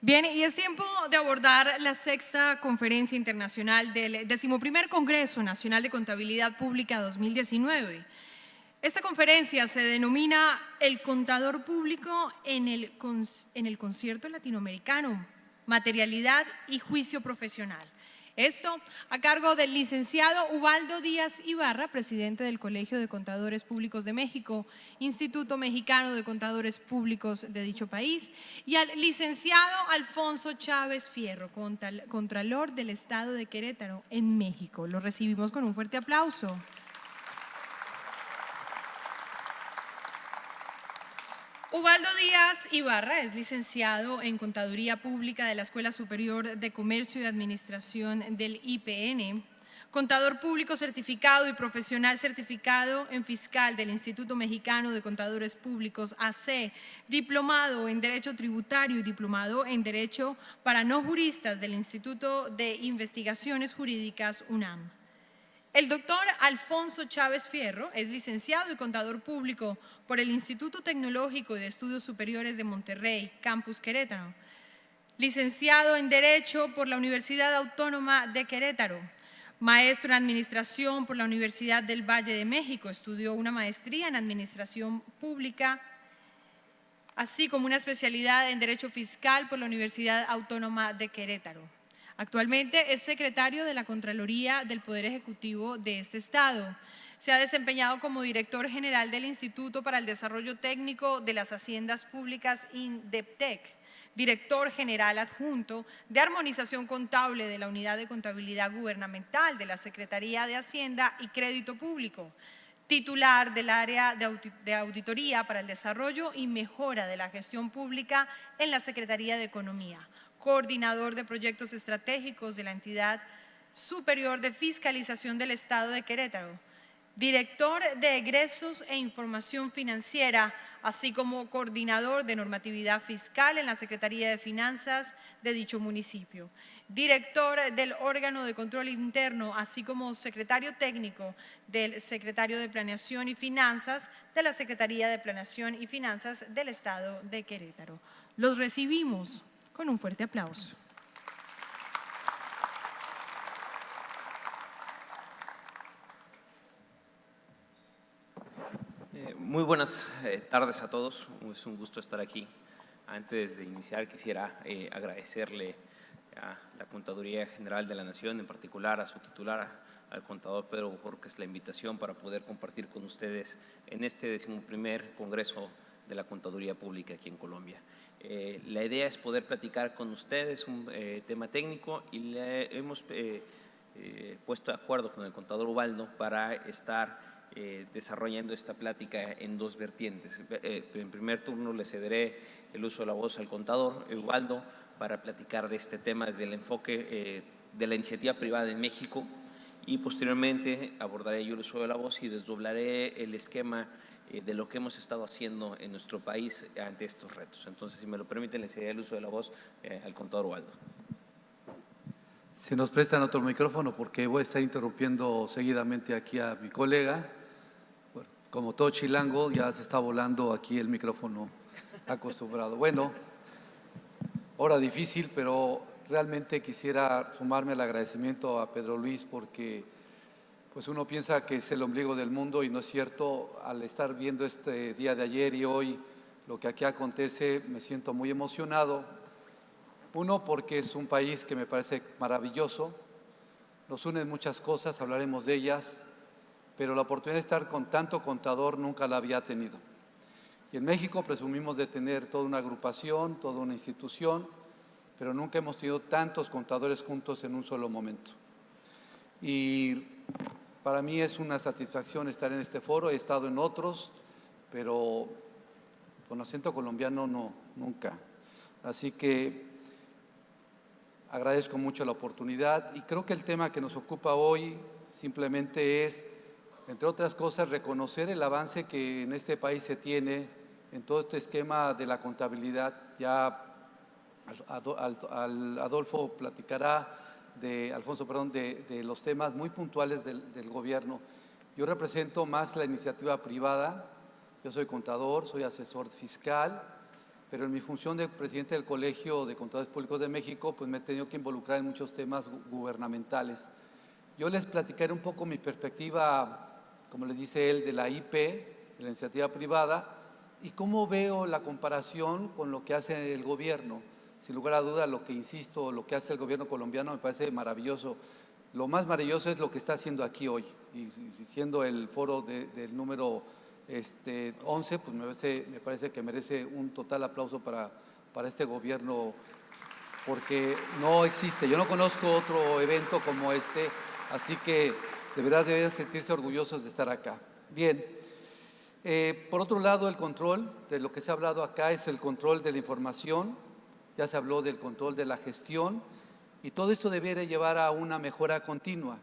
Bien, y es tiempo de abordar la sexta conferencia internacional del 11º Congreso Nacional de Contabilidad Pública 2019. Esta conferencia se denomina El Contador Público en el Concierto Latinoamericano, Materialidad y Juicio Profesional. Esto a cargo del licenciado Ubaldo Díaz Ibarra, presidente del Colegio de Contadores Públicos de México, Instituto Mexicano de Contadores Públicos de dicho país, y al licenciado Alfonso Chávez Fierro, Contralor del Estado de Querétaro, en México. Lo recibimos con un fuerte aplauso. Ubaldo Díaz Ibarra es licenciado en Contaduría Pública de la Escuela Superior de Comercio y Administración del IPN, contador público certificado y profesional certificado en fiscal del Instituto Mexicano de Contadores Públicos AC, diplomado en Derecho Tributario y diplomado en Derecho para no juristas del Instituto de Investigaciones Jurídicas UNAM. El doctor Alfonso Chávez Fierro es licenciado y contador público por el Instituto Tecnológico de Estudios Superiores de Monterrey, Campus Querétaro, licenciado en Derecho por la Universidad Autónoma de Querétaro, maestro en Administración por la Universidad del Valle de México, estudió una maestría en Administración Pública, así como una especialidad en Derecho Fiscal por la Universidad Autónoma de Querétaro. Actualmente es secretario de la Contraloría del Poder Ejecutivo de este estado. Se ha desempeñado como director general del Instituto para el Desarrollo Técnico de las Haciendas Públicas INDEPTEC, director general adjunto de Armonización Contable de la Unidad de Contabilidad Gubernamental de la Secretaría de Hacienda y Crédito Público, titular del área de auditoría para el desarrollo y mejora de la gestión pública en la Secretaría de Economía, coordinador de proyectos estratégicos de la Entidad Superior de Fiscalización del Estado de Querétaro, director de egresos e información financiera, así como coordinador de normatividad fiscal en la Secretaría de Finanzas de dicho municipio, director del órgano de control interno, así como secretario técnico del secretario de Planeación y Finanzas de la Secretaría de Planeación y Finanzas del Estado de Querétaro. Los recibimos con un fuerte aplauso. Muy buenas tardes a todos, es un gusto estar aquí. Antes de iniciar quisiera agradecerle a la Contaduría General de la Nación, en particular a su titular, al contador Pedro Bojorquez, la invitación para poder compartir con ustedes en este 11º Congreso de la Contaduría Pública aquí en Colombia. La idea es poder platicar con ustedes un tema técnico y le hemos puesto de acuerdo con el contador Ubaldo para estar desarrollando esta plática en dos vertientes. En primer turno le cederé el uso de la voz al contador Ubaldo para platicar de este tema desde el enfoque de la iniciativa privada en México, y posteriormente abordaré yo el uso de la voz y desdoblaré el esquema de lo que hemos estado haciendo en nuestro país ante estos retos. Entonces, si me lo permiten, le cederé el uso de la voz al contador Ubaldo. Si nos prestan otro micrófono, porque voy a estar interrumpiendo seguidamente aquí a mi colega. Bueno, como todo chilango, ya se está volando aquí el micrófono acostumbrado. Bueno, hora difícil, pero realmente quisiera sumarme al agradecimiento a Pedro Luis, porque pues uno piensa que es el ombligo del mundo y no es cierto. Al estar viendo este día de ayer y hoy lo que aquí acontece, me siento muy emocionado. Uno, porque es un país que me parece maravilloso, nos unen muchas cosas, hablaremos de ellas, pero la oportunidad de estar con tanto contador nunca la había tenido. Y en México presumimos de tener toda una agrupación, toda una institución, pero nunca hemos tenido tantos contadores juntos en un solo momento. Y para mí es una satisfacción estar en este foro. He estado en otros, pero con acento colombiano no, nunca. Así que agradezco mucho la oportunidad y creo que el tema que nos ocupa hoy simplemente es, entre otras cosas, reconocer el avance que en este país se tiene en todo este esquema de la contabilidad. Ya Alfonso platicará de los temas muy puntuales del gobierno. Yo represento más la iniciativa privada, yo soy contador, soy asesor fiscal pero en mi función de presidente del Colegio de Contadores Públicos de México, pues me he tenido que involucrar en muchos temas gubernamentales. Yo les platicaré un poco mi perspectiva, como les dice él, de la IP, de la iniciativa privada, y cómo veo la comparación con lo que hace el gobierno. Sin lugar a duda, lo que insisto, lo que hace el gobierno colombiano me parece maravilloso. Lo más maravilloso es lo que está haciendo aquí hoy, y siendo el foro del número 11, pues me parece que merece un total aplauso para este gobierno, porque no existe, yo no conozco otro evento como este, así que de verdad deberían sentirse orgullosos de estar acá. Bien, por otro lado, el control de lo que se ha hablado acá es el control de la información, ya se habló del control de la gestión, y todo esto debería llevar a una mejora continua.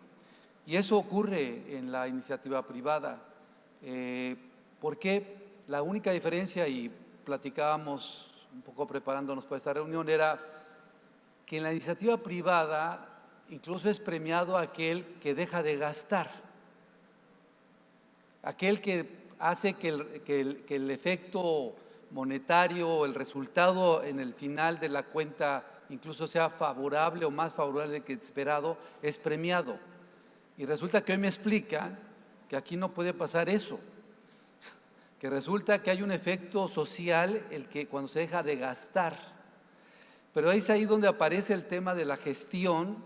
Y eso ocurre en la iniciativa privada. Porque la única diferencia, y platicábamos un poco preparándonos para esta reunión, era que en la iniciativa privada incluso es premiado aquel que deja de gastar, aquel que hace que el efecto monetario, el resultado en el final de la cuenta incluso sea favorable o más favorable del que esperado, es premiado. Y resulta que hoy me explican que aquí no puede pasar eso, que resulta que hay un efecto social el que cuando se deja de gastar. Pero es ahí donde aparece el tema de la gestión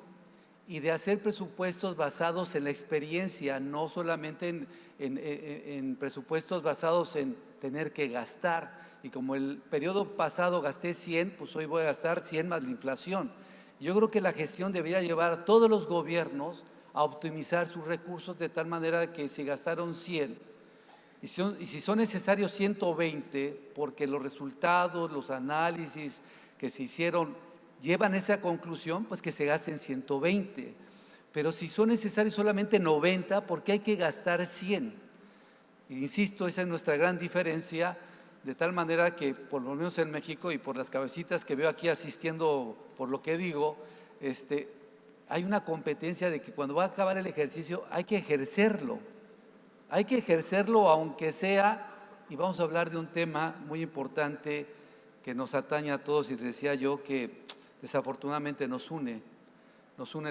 y de hacer presupuestos basados en la experiencia, no solamente en presupuestos basados en tener que gastar. Y como el periodo pasado gasté 100, pues hoy voy a gastar 100 más la inflación. Yo creo que la gestión debería llevar a todos los gobiernos a optimizar sus recursos de tal manera que si gastaron 100, y si son necesarios 120, porque los resultados, los análisis que se hicieron llevan esa conclusión, pues que se gasten 120. Pero si son necesarios solamente 90, ¿por qué hay que gastar 100? Insisto, esa es nuestra gran diferencia, de tal manera que, por lo menos en México y por las cabecitas que veo aquí asistiendo por lo que digo, hay una competencia de que cuando va a acabar el ejercicio hay que ejercerlo. Hay que ejercerlo aunque sea, y vamos a hablar de un tema muy importante que nos atañe a todos, y les decía yo que desafortunadamente nos une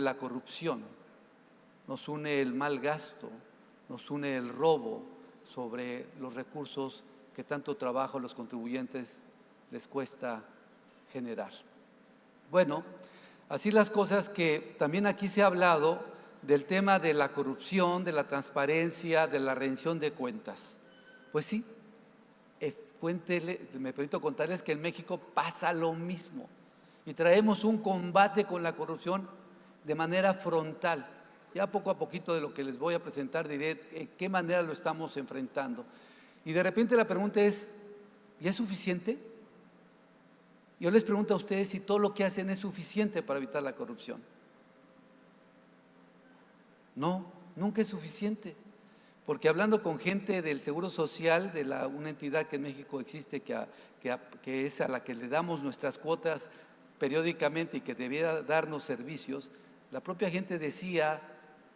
la corrupción, nos une el mal gasto, nos une el robo sobre los recursos que tanto trabajo a los contribuyentes les cuesta generar. Bueno, así las cosas, que también aquí se ha hablado del tema de la corrupción, de la transparencia, de la rendición de cuentas. Pues sí, me permito contarles que en México pasa lo mismo y traemos un combate con la corrupción de manera frontal. Ya poco a poquito de lo que les voy a presentar diré en qué manera lo estamos enfrentando. Y de repente la pregunta es, ¿y es suficiente? Yo les pregunto a ustedes si todo lo que hacen es suficiente para evitar la corrupción. No, nunca es suficiente, porque hablando con gente del Seguro Social, de una entidad que en México existe, que es a la que le damos nuestras cuotas periódicamente y que debiera darnos servicios, la propia gente decía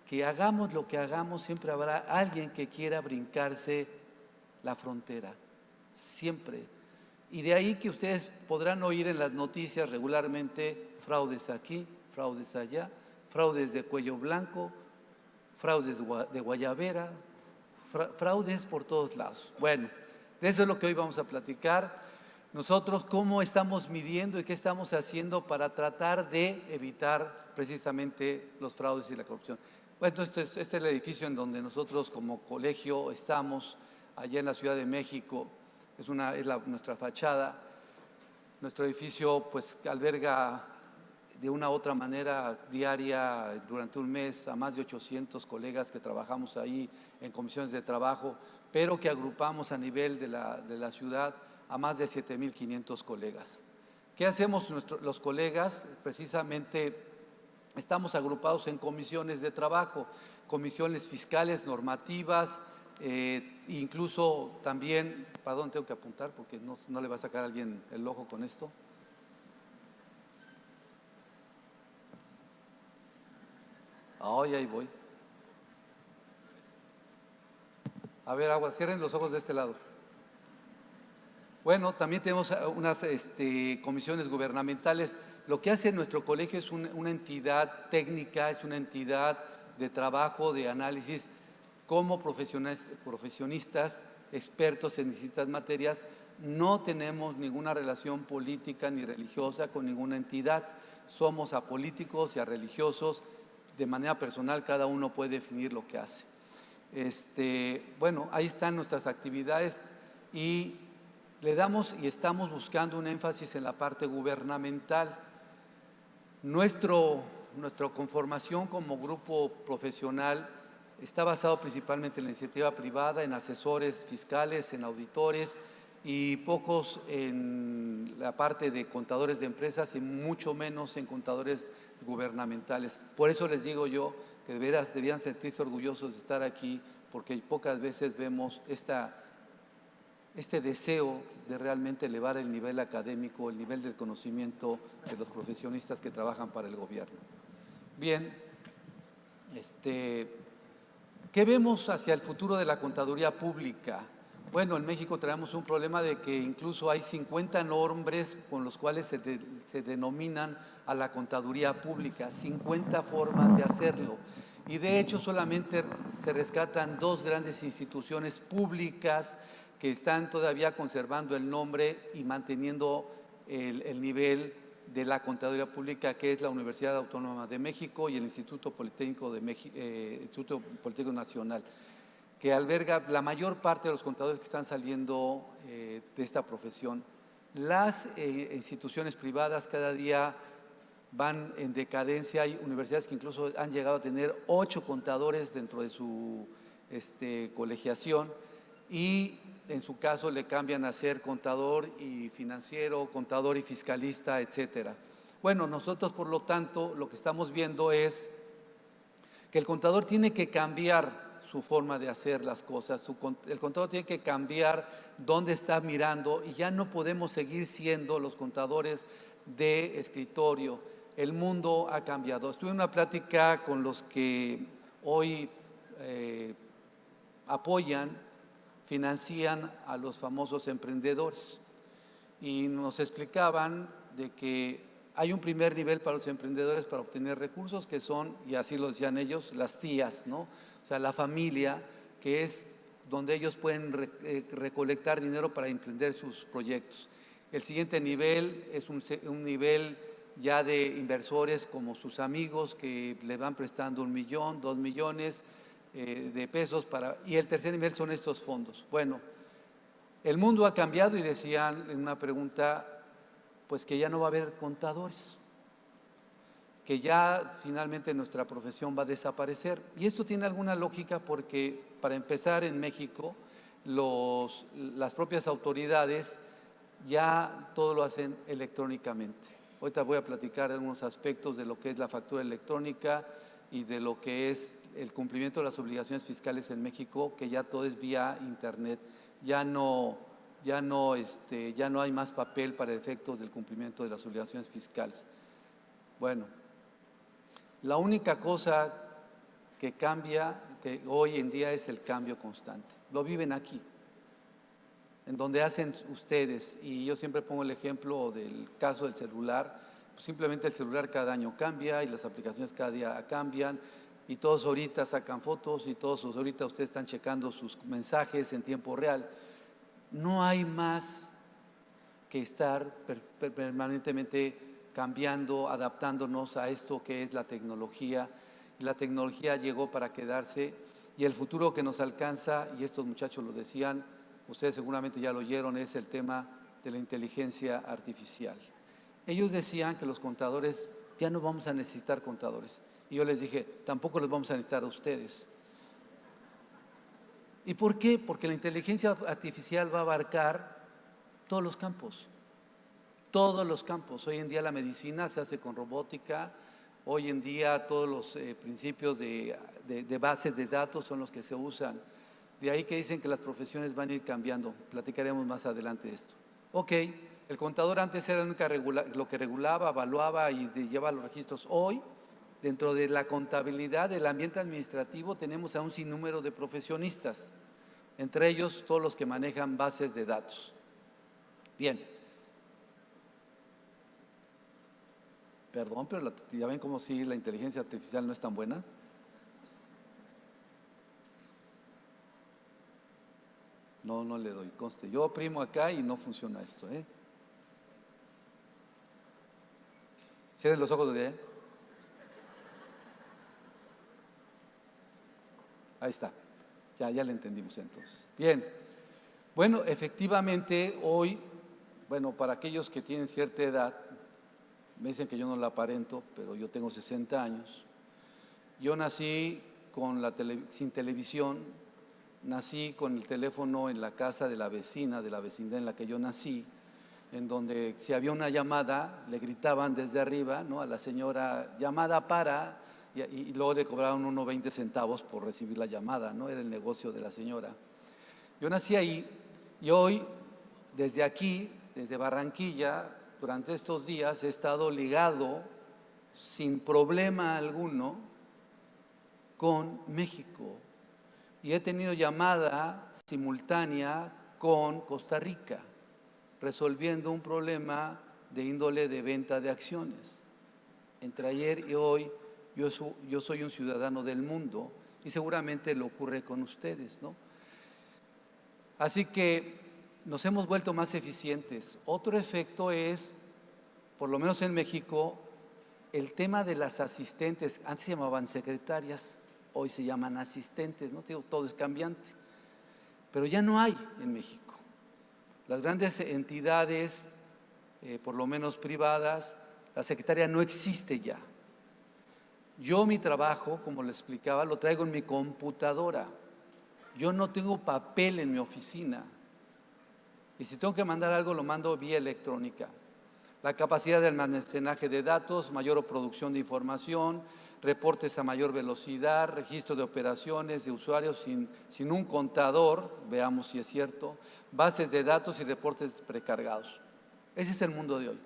que hagamos lo que hagamos, siempre habrá alguien que quiera brincarse la frontera, siempre. Y de ahí que ustedes podrán oír en las noticias regularmente fraudes aquí, fraudes allá, fraudes de cuello blanco, fraudes de guayabera, fraudes por todos lados. Bueno, de eso es lo que hoy vamos a platicar. Nosotros, cómo estamos midiendo y qué estamos haciendo para tratar de evitar precisamente los fraudes y la corrupción. Bueno, este es el edificio en donde nosotros como colegio estamos, allá en la Ciudad de México. Es nuestra fachada. Nuestro edificio pues alberga de una u otra manera diaria durante un mes a más de 800 colegas que trabajamos ahí en comisiones de trabajo, pero que agrupamos a nivel de la ciudad a más de 7,500 colegas. ¿Qué hacemos los colegas? Precisamente estamos agrupados en comisiones de trabajo, comisiones fiscales, normativas, incluso también, ¿para dónde tengo que apuntar? Porque no le va a sacar a alguien el ojo con esto. Ahí voy. A ver, agua, cierren los ojos de este lado. Bueno, también tenemos unas comisiones gubernamentales. Lo que hace nuestro colegio es una entidad técnica, es una entidad de trabajo, de análisis, como profesionistas, expertos en distintas materias. No tenemos ninguna relación política ni religiosa con ninguna entidad. Somos apolíticos y religiosos. De manera personal, cada uno puede definir lo que hace. Bueno, ahí están nuestras actividades y le damos y estamos buscando un énfasis en la parte gubernamental. Nuestra conformación como grupo profesional está basado principalmente en la iniciativa privada, en asesores fiscales, en auditores y pocos en la parte de contadores de empresas y mucho menos en contadores gubernamentales. Por eso les digo yo que de veras debían sentirse orgullosos de estar aquí, porque pocas veces vemos este deseo de realmente elevar el nivel académico, el nivel del conocimiento de los profesionistas que trabajan para el gobierno. Bien, ¿qué vemos hacia el futuro de la contaduría pública? Bueno, en México tenemos un problema de que incluso hay 50 nombres con los cuales se denominan a la contaduría pública, 50 formas de hacerlo. Y de hecho solamente se rescatan 2 grandes instituciones públicas que están todavía conservando el nombre y manteniendo el nivel de la contaduría pública, que es la Universidad Autónoma de México y el Instituto Politécnico Nacional, que alberga la mayor parte de los contadores que están saliendo de esta profesión. Las instituciones privadas cada día van en decadencia. Hay universidades que incluso han llegado a tener 8 contadores dentro de su colegiación y en su caso le cambian a ser contador y financiero, contador y fiscalista, etcétera. Bueno, nosotros por lo tanto lo que estamos viendo es que el contador tiene que cambiar su forma de hacer las cosas, el contador tiene que cambiar dónde está mirando y ya no podemos seguir siendo los contadores de escritorio. El mundo ha cambiado. Estuve en una plática con los que hoy financian a los famosos emprendedores y nos explicaban de que hay un primer nivel para los emprendedores para obtener recursos que son, y así lo decían ellos, las tías, ¿no? O sea, la familia, que es donde ellos pueden recolectar dinero para emprender sus proyectos. El siguiente nivel es un nivel ya de inversores como sus amigos que le van prestando 1 millón, 2 millones de pesos y el tercer nivel son estos fondos. Bueno, el mundo ha cambiado y decían en una pregunta, pues que ya no va a haber contadores, que ya finalmente nuestra profesión va a desaparecer. Y esto tiene alguna lógica porque, para empezar, en México las propias autoridades ya todo lo hacen electrónicamente. Ahorita voy a platicar algunos aspectos de lo que es la factura electrónica y de lo que es el cumplimiento de las obligaciones fiscales en México, que ya todo es vía internet. Ya no hay más papel para efectos del cumplimiento de las obligaciones fiscales. Bueno, la única cosa que cambia, que hoy en día es el cambio constante. Lo viven aquí, en donde hacen ustedes, y yo siempre pongo el ejemplo del caso del celular. Pues simplemente el celular cada año cambia y las aplicaciones cada día cambian y todos ahorita sacan fotos y todos ahorita ustedes están checando sus mensajes en tiempo real. No hay más que estar permanentemente cambiando, adaptándonos a esto que es la tecnología. La tecnología llegó para quedarse y el futuro que nos alcanza, y estos muchachos lo decían, ustedes seguramente ya lo oyeron, es el tema de la inteligencia artificial. Ellos decían que los contadores, ya no vamos a necesitar contadores. Y yo les dije, tampoco los vamos a necesitar a ustedes. ¿Y por qué? Porque la inteligencia artificial va a abarcar todos los campos. Todos los campos. Hoy en día la medicina se hace con robótica. Hoy en día todos los principios de bases de datos son los que se usan. De ahí que dicen que las profesiones van a ir cambiando. Platicaremos más adelante de esto. Ok, el contador antes era lo que regulaba, evaluaba y llevaba los registros. Hoy, dentro de la contabilidad del ambiente administrativo, tenemos a un sinnúmero de profesionistas, entre ellos todos los que manejan bases de datos. Bien. Perdón, pero ya ven como si la inteligencia artificial no es tan buena. No, no le doy, conste. Yo oprimo acá y no funciona esto, ¿eh? Cierren los ojos de allá. Ahí está. Ya le entendimos entonces. Bien. Bueno, efectivamente hoy, bueno, para aquellos que tienen cierta edad, me dicen que yo no la aparento, pero yo tengo 60 años. Yo nací sin televisión, nací con el teléfono en la casa de la vecindad en la que yo nací, en donde si había una llamada, le gritaban desde arriba, ¿no?, a la señora, llamada para, y luego le cobraban unos 20 centavos por recibir la llamada, ¿no? Era el negocio de la señora. Yo nací ahí y hoy, desde aquí, desde Barranquilla, durante estos días he estado ligado sin problema alguno con México y he tenido llamada simultánea con Costa Rica, resolviendo un problema de índole de venta de acciones. Entre ayer y hoy yo soy un ciudadano del mundo y seguramente lo ocurre con ustedes, ¿no? Así que nos hemos vuelto más eficientes. Otro efecto es, por lo menos en México, el tema de las asistentes. Antes se llamaban secretarias, hoy se llaman asistentes, ¿no? Todo es cambiante. Pero ya no hay en México. Las grandes entidades, por lo menos privadas, la secretaria no existe ya. Yo mi trabajo, como le explicaba, lo traigo en mi computadora. Yo no tengo papel en mi oficina. Y si tengo que mandar algo, lo mando vía electrónica. La capacidad de almacenaje de datos, mayor producción de información, reportes a mayor velocidad, registro de operaciones de usuarios sin un contador, veamos si es cierto, bases de datos y reportes precargados. Ese es el mundo de hoy.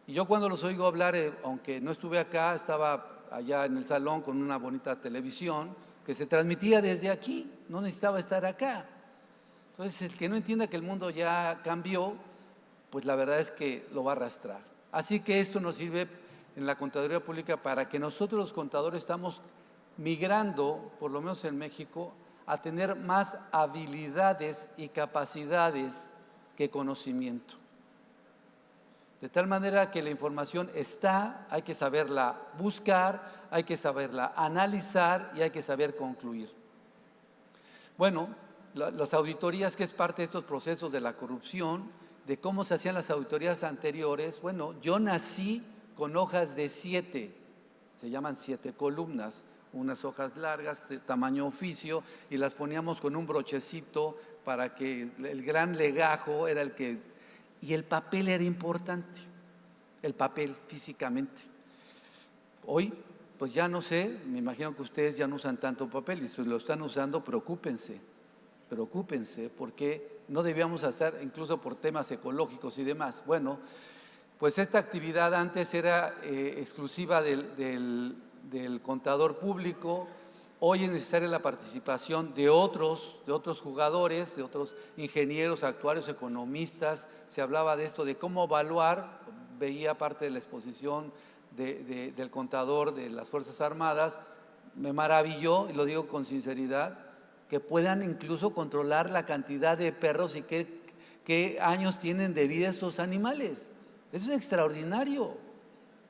Y yo cuando los oigo hablar, aunque no estuve acá, estaba allá en el salón con una bonita televisión que se transmitía desde aquí, no necesitaba estar acá. Entonces, el que no entienda que el mundo ya cambió, pues la verdad es que lo va a arrastrar. Así que esto nos sirve en la contaduría pública para que nosotros los contadores estamos migrando, por lo menos en México, a tener más habilidades y capacidades que conocimiento. De tal manera que la información está, hay que saberla buscar, hay que saberla analizar y hay que saber concluir. Bueno, las auditorías, que es parte de estos procesos de la corrupción, de cómo se hacían las auditorías anteriores. Bueno, yo nací con hojas de 7, se llaman 7 columnas, unas hojas largas de tamaño oficio, y las poníamos con un brochecito para que el gran legajo era el que… Y el papel era importante, el papel físicamente. Hoy, pues ya no sé, me imagino que ustedes ya no usan tanto papel, y si lo están usando, preocúpense, porque no debíamos hacer, incluso por temas ecológicos y demás. Bueno, pues esta actividad antes era exclusiva del contador público. Hoy es necesaria la participación de otros jugadores, de otros ingenieros, actuarios, economistas. Se hablaba de esto, de cómo evaluar. Veía parte de la exposición del contador de las Fuerzas Armadas. Me maravilló, y lo digo con sinceridad, que puedan incluso controlar la cantidad de perros y qué años tienen de vida esos animales. Eso es extraordinario.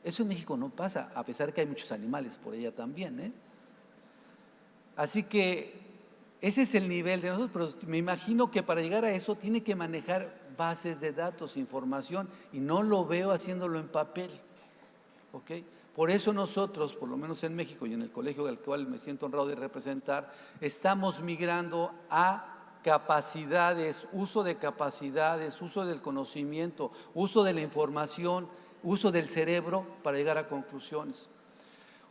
Eso en México no pasa, a pesar que hay muchos animales por ella también, ¿eh? Así que ese es el nivel de nosotros, pero me imagino que para llegar a eso tiene que manejar bases de datos, información, y no lo veo haciéndolo en papel, ¿ok? Por eso nosotros, por lo menos en México y en el colegio al cual me siento honrado de representar, estamos migrando a capacidades, uso de capacidades, uso del conocimiento, uso de la información, uso del cerebro para llegar a conclusiones.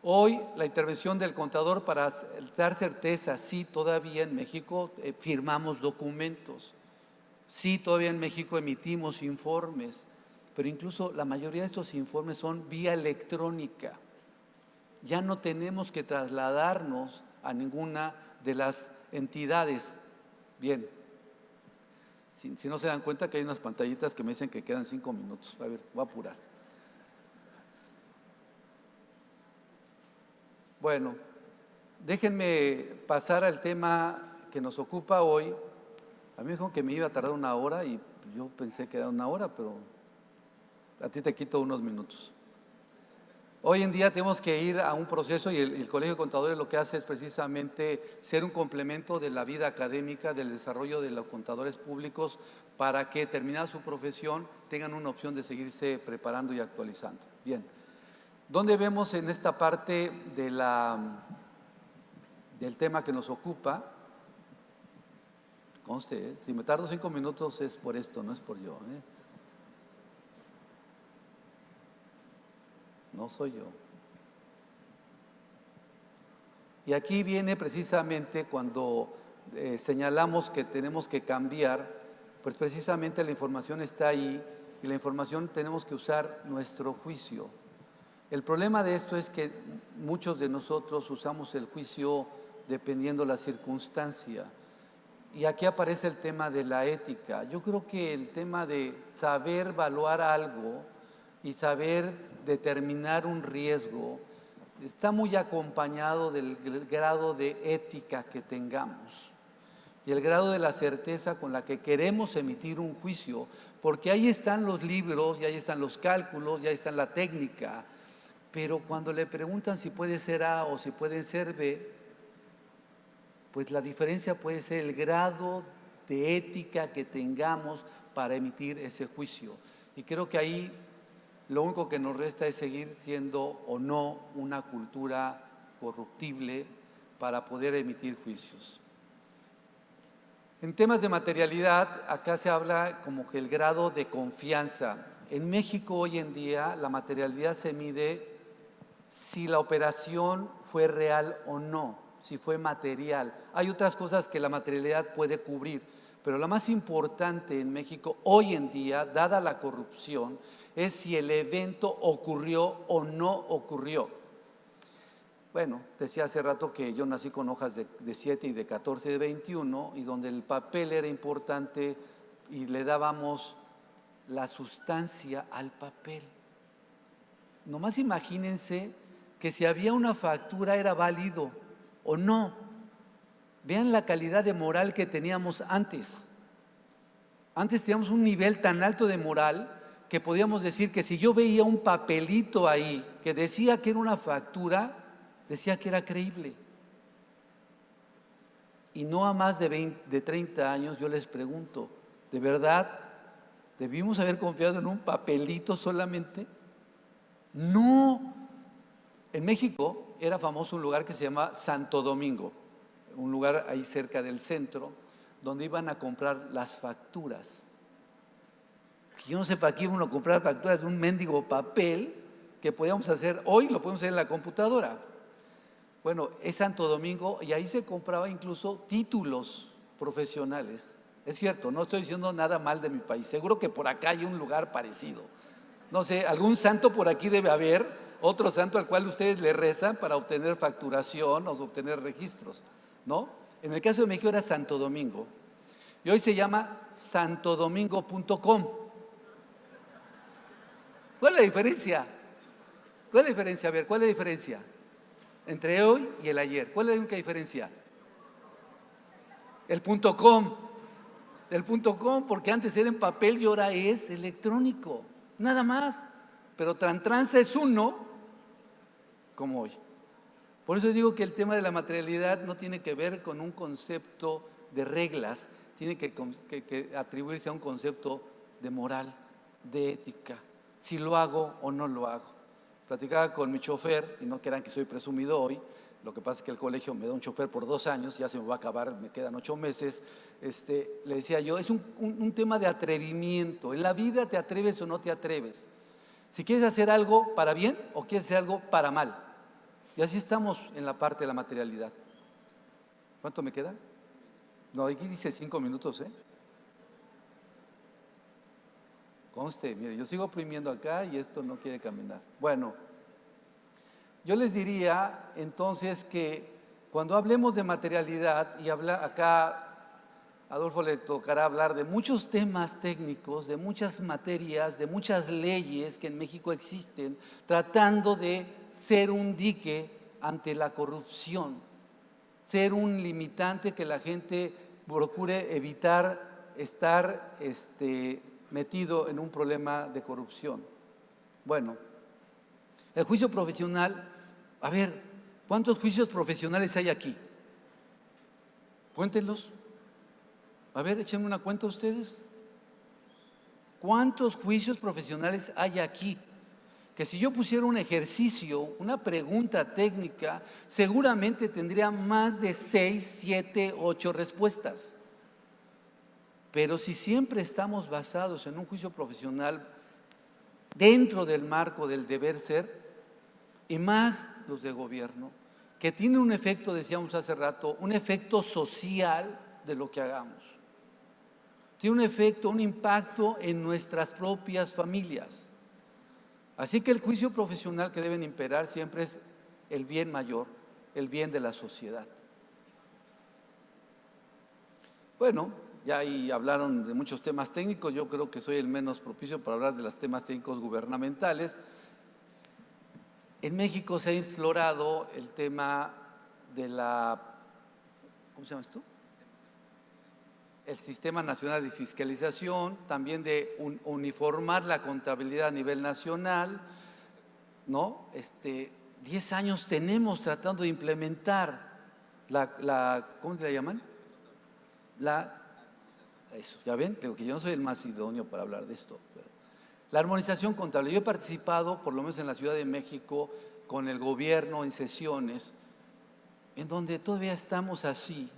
Hoy la intervención del contador para dar certeza, sí, todavía en México firmamos documentos, sí, todavía en México emitimos informes, pero incluso la mayoría de estos informes son vía electrónica. Ya no tenemos que trasladarnos a ninguna de las entidades. Bien, Si no se dan cuenta que hay unas pantallitas que me dicen que quedan 5 minutos. A ver, voy a apurar. Bueno, déjenme pasar al tema que nos ocupa hoy. A mí me dijeron que me iba a tardar 1 hora y yo pensé que era 1 hora, pero a ti te quito unos minutos. Hoy en día tenemos que ir a un proceso y el Colegio de Contadores lo que hace es precisamente ser un complemento de la vida académica, del desarrollo de los contadores públicos para que terminada su profesión tengan una opción de seguirse preparando y actualizando. Bien, ¿dónde vemos en esta parte del tema que nos ocupa? Conste, si me tardo 5 minutos es por esto, no es por yo. No soy yo. Y aquí viene precisamente cuando señalamos que tenemos que cambiar, pues precisamente la información está ahí y la información tenemos que usar nuestro juicio. El problema de esto es que muchos de nosotros usamos el juicio dependiendo la circunstancia. Y aquí aparece el tema de la ética. Yo creo que el tema de saber evaluar algo y saber determinar un riesgo está muy acompañado del grado de ética que tengamos y el grado de la certeza con la que queremos emitir un juicio, porque ahí están los libros, y ahí están los cálculos, y ahí está la técnica, pero cuando le preguntan si puede ser A o si puede ser B, pues la diferencia puede ser el grado de ética que tengamos para emitir ese juicio. Y creo que ahí lo único que nos resta es seguir siendo o no una cultura corruptible para poder emitir juicios. En temas de materialidad, acá se habla como que el grado de confianza. En México hoy en día la materialidad se mide si la operación fue real o no, si fue material. Hay otras cosas que la materialidad puede cubrir, pero la más importante en México hoy en día, dada la corrupción, es si el evento ocurrió o no ocurrió. Bueno, decía hace rato que yo nací con hojas de 7 y de 14 y de 21 y donde el papel era importante y le dábamos la sustancia al papel. Nomás imagínense que si había una factura era válido o no. Vean la calidad de moral que teníamos antes. Antes teníamos un nivel tan alto de moral que podíamos decir que si yo veía un papelito ahí que decía que era una factura, decía que era creíble. Y no a más de 30 años yo les pregunto, ¿de verdad debimos haber confiado en un papelito solamente? No. En México era famoso un lugar que se llama Santo Domingo, un lugar ahí cerca del centro, donde iban a comprar las facturas. Yo no sé para qué iban a comprar facturas de un mendigo papel que podíamos hacer hoy, lo podemos hacer en la computadora. Bueno, es Santo Domingo y ahí se compraba incluso títulos profesionales. Es cierto, no estoy diciendo nada mal de mi país, seguro que por acá hay un lugar parecido. No sé, algún santo por aquí debe haber, otro santo al cual ustedes le rezan para obtener facturación o obtener registros, ¿no? En el caso de México era Santo Domingo y hoy se llama santodomingo.com. ¿Cuál es la diferencia? ¿Cuál es la diferencia? A ver, ¿cuál es la diferencia entre hoy y el ayer? ¿Cuál es la única diferencia? El .com. El .com, porque antes era en papel y ahora es electrónico. Nada más. Pero tan trance es uno como hoy. Por eso digo que el tema de la materialidad no tiene que ver con un concepto de reglas, tiene que atribuirse a un concepto de moral, de ética. Si lo hago o no lo hago. Platicaba con mi chofer, y no crean que soy presumido hoy, lo que pasa es que el colegio me da un chofer por 2 años, ya se me va a acabar, me quedan 8 meses. Le decía yo, es un tema de atrevimiento. En la vida te atreves o no te atreves. Si quieres hacer algo para bien o quieres hacer algo para mal. Y así estamos en la parte de la materialidad. ¿Cuánto me queda? No, aquí dice 5 minutos, ¿eh? Conste, mire, yo sigo oprimiendo acá y esto no quiere caminar. Bueno, yo les diría entonces que cuando hablemos de materialidad, y acá Adolfo le tocará hablar de muchos temas técnicos, de muchas materias, de muchas leyes que en México existen, tratando de ser un dique ante la corrupción, ser un limitante que la gente procure evitar estar metido en un problema de corrupción. Bueno, el juicio profesional, a ver, ¿cuántos juicios profesionales hay aquí? Cuéntenlos. A ver, échenme una cuenta ustedes. ¿Cuántos juicios profesionales hay aquí? Que si yo pusiera un ejercicio, una pregunta técnica, seguramente tendría más de 6, 7, 8 respuestas. Pero si siempre estamos basados en un juicio profesional dentro del marco del deber ser, y más los de gobierno, que tienen un efecto, decíamos hace rato, un efecto social de lo que hagamos. Tiene un efecto, un impacto en nuestras propias familias. Así que el juicio profesional que deben imperar siempre es el bien mayor, el bien de la sociedad. Bueno, ya ahí hablaron de muchos temas técnicos, yo creo que soy el menos propicio para hablar de los temas técnicos gubernamentales. En México se ha explorado el tema de ¿cómo se llama esto? El Sistema Nacional de Fiscalización, también de uniformar la contabilidad a nivel nacional, ¿no? 10 años tenemos tratando de implementar ¿cómo le llaman? Eso, ya ven, digo que yo no soy el más idóneo para hablar de esto, pero la armonización contable. Yo he participado, por lo menos en la Ciudad de México, con el gobierno en sesiones, en donde todavía estamos así,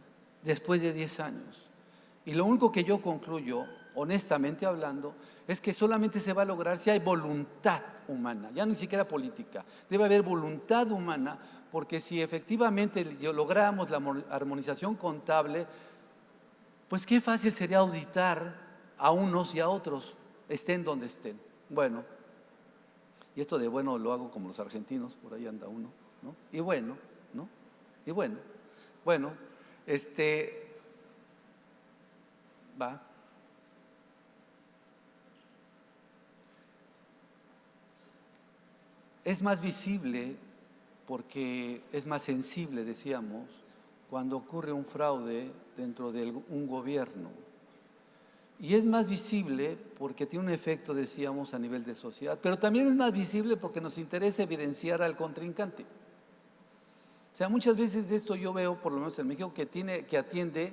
después de 10 años. Y lo único que yo concluyo, honestamente hablando, es que solamente se va a lograr si hay voluntad humana, ya ni siquiera política. Debe haber voluntad humana, porque si efectivamente logramos la armonización contable, pues qué fácil sería auditar a unos y a otros, estén donde estén. Bueno, y esto de bueno lo hago como los argentinos, por ahí anda uno, ¿no? Y bueno, ¿no? Y bueno, va. Es más visible porque es más sensible, decíamos, cuando ocurre un fraude dentro de un gobierno. Y es más visible porque tiene un efecto, decíamos, a nivel de sociedad, pero también es más visible porque nos interesa evidenciar al contrincante. O sea, muchas veces de esto yo veo, por lo menos en México, que atiende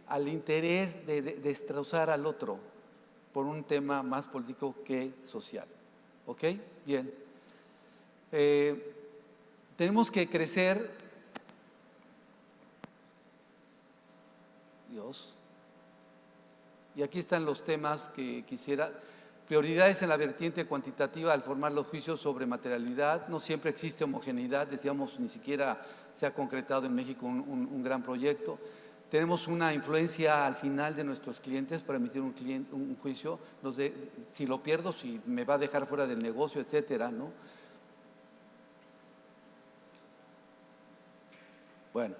al interés de destrozar al otro por un tema más político que social. ¿Ok? Bien. Tenemos que crecer. Dios. Y aquí están los temas que quisiera. Prioridades en la vertiente cuantitativa al formar los juicios sobre materialidad. No siempre existe homogeneidad, decíamos, ni siquiera se ha concretado en México un gran proyecto. Tenemos una influencia al final de nuestros clientes para emitir un juicio. Si lo pierdo, si me va a dejar fuera del negocio, etcétera, ¿no? Bueno,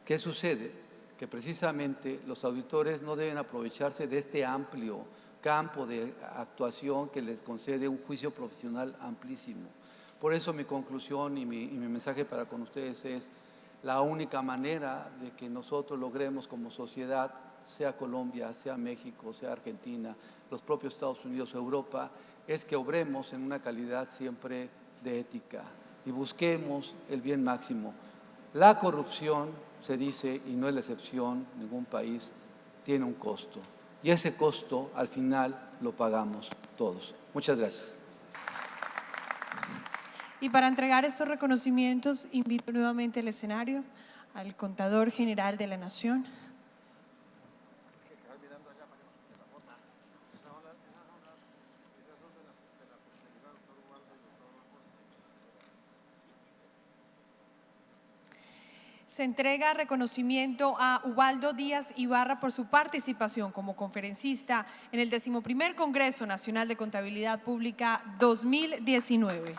¿qué sucede? Que precisamente los auditores no deben aprovecharse de este amplio campo de actuación que les concede un juicio profesional amplísimo. Por eso mi conclusión y mi mensaje para con ustedes es: la única manera de que nosotros logremos como sociedad, sea Colombia, sea México, sea Argentina, los propios Estados Unidos o Europa, es que obremos en una calidad siempre de ética y busquemos el bien máximo. La corrupción, se dice, y no es la excepción, ningún país tiene un costo. Y ese costo, al final, lo pagamos todos. Muchas gracias. Y para entregar estos reconocimientos, invito nuevamente al escenario al Contador General de la Nación. Se entrega reconocimiento a Ubaldo Díaz Ibarra por su participación como conferencista en el 11º Congreso Nacional de Contabilidad Pública 2019.